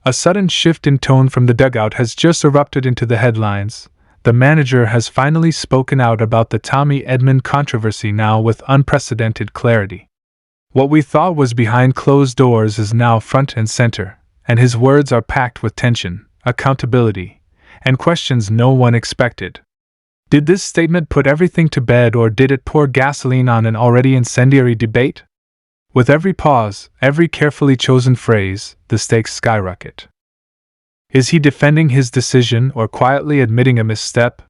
A sudden shift in tone from the dugout has just erupted into the headlines. The manager has finally spoken out about the Tommy Edman controversy now with unprecedented clarity. What we thought was behind closed doors is now front and center, and his words are packed with tension, accountability, and questions no one expected. Did this statement put everything to bed, or did it pour gasoline on an already incendiary debate? With every pause, every carefully chosen phrase, the stakes skyrocket. Is he defending his decision or quietly admitting a misstep?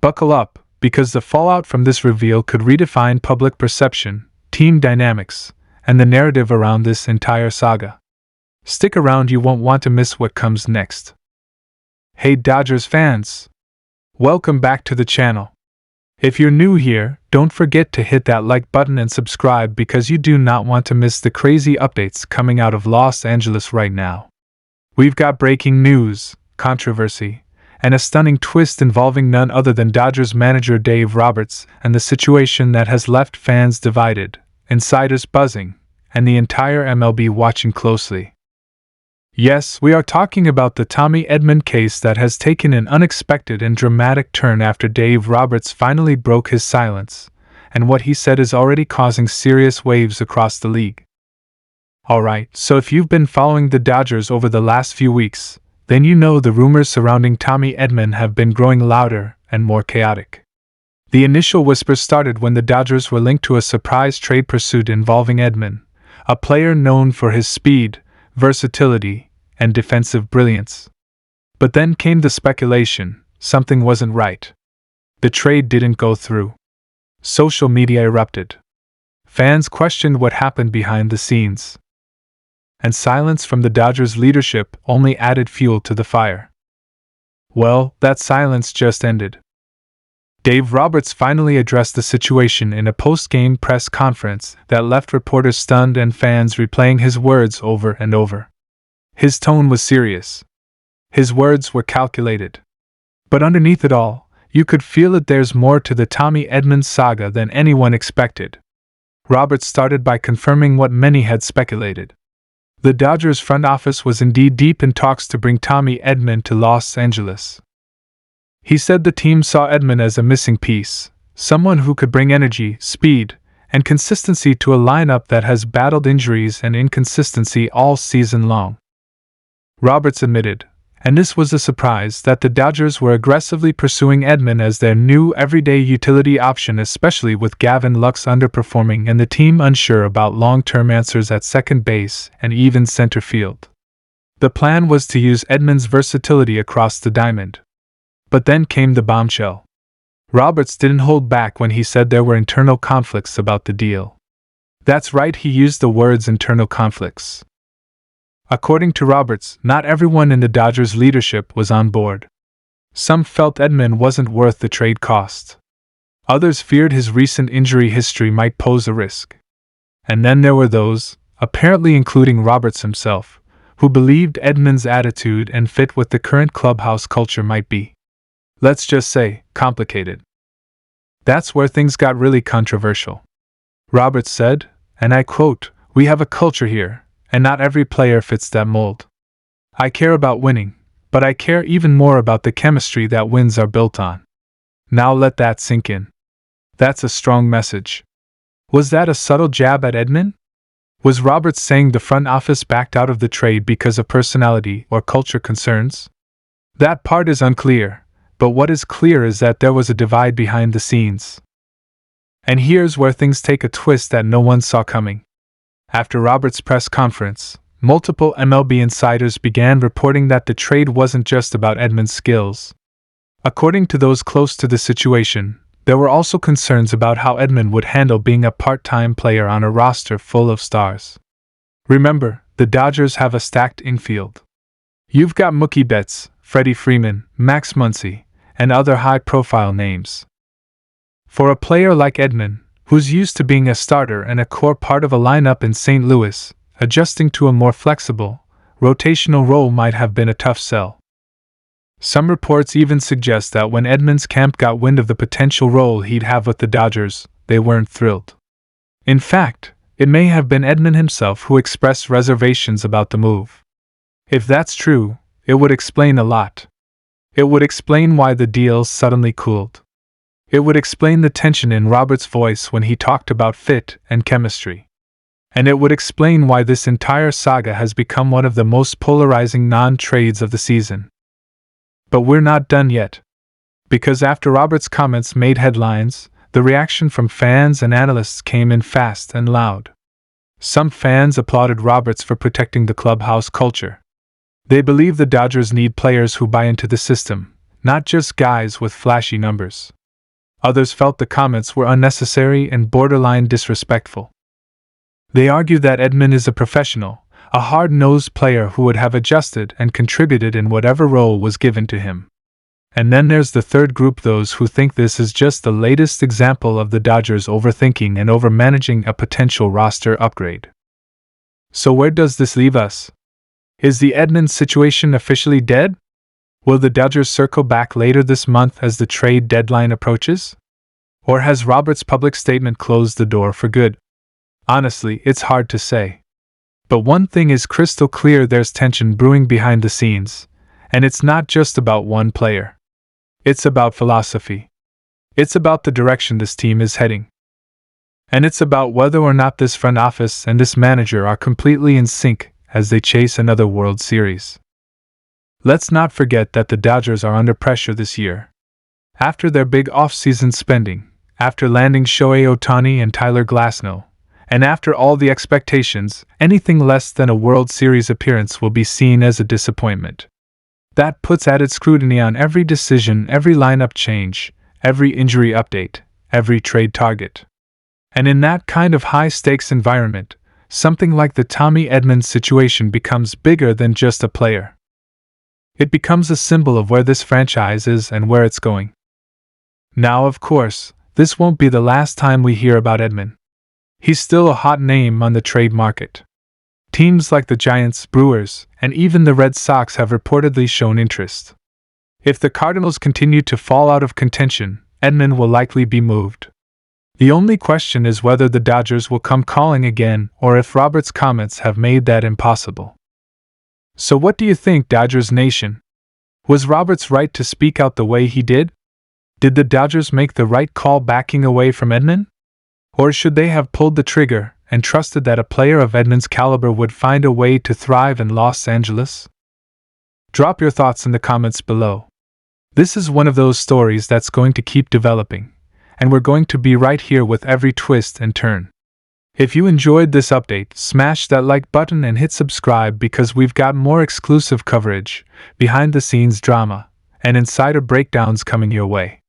Buckle up, because the fallout from this reveal could redefine public perception, team dynamics, and the narrative around this entire saga. Stick around, you won't want to miss what comes next. Hey Dodgers fans! Welcome back to the channel. If you're new here, don't forget to hit that like button and subscribe because you do not want to miss the crazy updates coming out of Los Angeles right now. We've got breaking news, controversy, and a stunning twist involving none other than Dodgers manager Dave Roberts and the situation that has left fans divided, insiders buzzing, and the entire MLB watching closely. Yes, we are talking about the Tommy Edman case that has taken an unexpected and dramatic turn after Dave Roberts finally broke his silence, and what he said is already causing serious waves across the league. Alright, so if you've been following the Dodgers over the last few weeks, then you know the rumors surrounding Tommy Edman have been growing louder and more chaotic. The initial whispers started when the Dodgers were linked to a surprise trade pursuit involving Edman, a player known for his speed, versatility, and defensive brilliance. But then came the speculation: something wasn't right. The trade didn't go through. Social media erupted. Fans questioned what happened behind the scenes. And silence from the Dodgers leadership only added fuel to the fire. Well, that silence just ended. Dave Roberts finally addressed the situation in a post-game press conference that left reporters stunned and fans replaying his words over and over. His tone was serious. His words were calculated. But underneath it all, you could feel that there's more to the Tommy Edman saga than anyone expected. Roberts started by confirming what many had speculated. The Dodgers front office was indeed deep in talks to bring Tommy Edman to Los Angeles. He said the team saw Edman as a missing piece, someone who could bring energy, speed, and consistency to a lineup that has battled injuries and inconsistency all season long. Roberts admitted, and this was a surprise, that the Dodgers were aggressively pursuing Edman as their new everyday utility option, especially with Gavin Lux underperforming and the team unsure about long-term answers at second base and even center field. The plan was to use Edman's versatility across the diamond. But then came the bombshell. Roberts didn't hold back when he said there were internal conflicts about the deal. That's right, he used the words internal conflicts. According to Roberts, not everyone in the Dodgers leadership was on board. Some felt Edman wasn't worth the trade cost. Others feared his recent injury history might pose a risk. And then there were those, apparently including Roberts himself, who believed Edman's attitude and fit with the current clubhouse culture might be, let's just say, complicated. That's where things got really controversial. Roberts said, and I quote, "We have a culture here, and not every player fits that mold. I care about winning, but I care even more about the chemistry that wins are built on." Now let that sink in. That's a strong message. Was that a subtle jab at Edman? Was Roberts saying the front office backed out of the trade because of personality or culture concerns? That part is unclear, but what is clear is that there was a divide behind the scenes. And here's where things take a twist that no one saw coming. After Roberts' press conference, multiple MLB insiders began reporting that the trade wasn't just about Edman's skills. According to those close to the situation, there were also concerns about how Edman would handle being a part-time player on a roster full of stars. Remember, the Dodgers have a stacked infield. You've got Mookie Betts, Freddie Freeman, Max Muncy, and other high-profile names. For a player like Edman, who's used to being a starter and a core part of a lineup in St. Louis, adjusting to a more flexible, rotational role might have been a tough sell. Some reports even suggest that when Edman's camp got wind of the potential role he'd have with the Dodgers, they weren't thrilled. In fact, it may have been Edman himself who expressed reservations about the move. If that's true, it would explain a lot. It would explain why the deals suddenly cooled. It would explain the tension in Robert's voice when he talked about fit and chemistry. And it would explain why this entire saga has become one of the most polarizing non-trades of the season. But we're not done yet. Because after Robert's comments made headlines, the reaction from fans and analysts came in fast and loud. Some fans applauded Roberts for protecting the clubhouse culture. They believe the Dodgers need players who buy into the system, not just guys with flashy numbers. Others felt the comments were unnecessary and borderline disrespectful. They argue that Edman is a professional, a hard-nosed player who would have adjusted and contributed in whatever role was given to him. And then there's the third group, those who think this is just the latest example of the Dodgers overthinking and overmanaging a potential roster upgrade. So where does this leave us? Is the Edman situation officially dead? Will the Dodgers circle back later this month as the trade deadline approaches? Or has Roberts' public statement closed the door for good? Honestly, it's hard to say. But one thing is crystal clear: there's tension brewing behind the scenes, and it's not just about one player. It's about philosophy. It's about the direction this team is heading. And it's about whether or not this front office and this manager are completely in sync as they chase another World Series. Let's not forget that the Dodgers are under pressure this year. After their big off-season spending, after landing Shohei Ohtani and Tyler Glasnow, and after all the expectations, anything less than a World Series appearance will be seen as a disappointment. That puts added scrutiny on every decision, every lineup change, every injury update, every trade target. And in that kind of high-stakes environment, something like the Tommy Edman situation becomes bigger than just a player. It becomes a symbol of where this franchise is and where it's going. Now, of course, this won't be the last time we hear about Edman. He's still a hot name on the trade market. Teams like the Giants, Brewers, and even the Red Sox have reportedly shown interest. If the Cardinals continue to fall out of contention, Edman will likely be moved. The only question is whether the Dodgers will come calling again, or if Roberts' comments have made that impossible. So what do you think, Dodgers Nation? Was Roberts right to speak out the way he did? Did the Dodgers make the right call backing away from Edman? Or should they have pulled the trigger and trusted that a player of Edman's caliber would find a way to thrive in Los Angeles? Drop your thoughts in the comments below. This is one of those stories that's going to keep developing, and we're going to be right here with every twist and turn. If you enjoyed this update, smash that like button and hit subscribe, because we've got more exclusive coverage, behind-the-scenes drama, and insider breakdowns coming your way.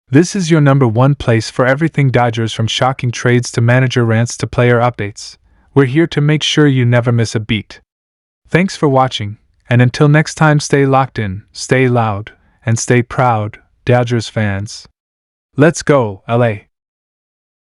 This is your #1 place for everything Dodgers, from shocking trades to manager rants to player updates. We're here to make sure you never miss a beat. Thanks for watching, and until next time, stay locked in, stay loud, and stay proud, Dodgers fans. Let's go, LA!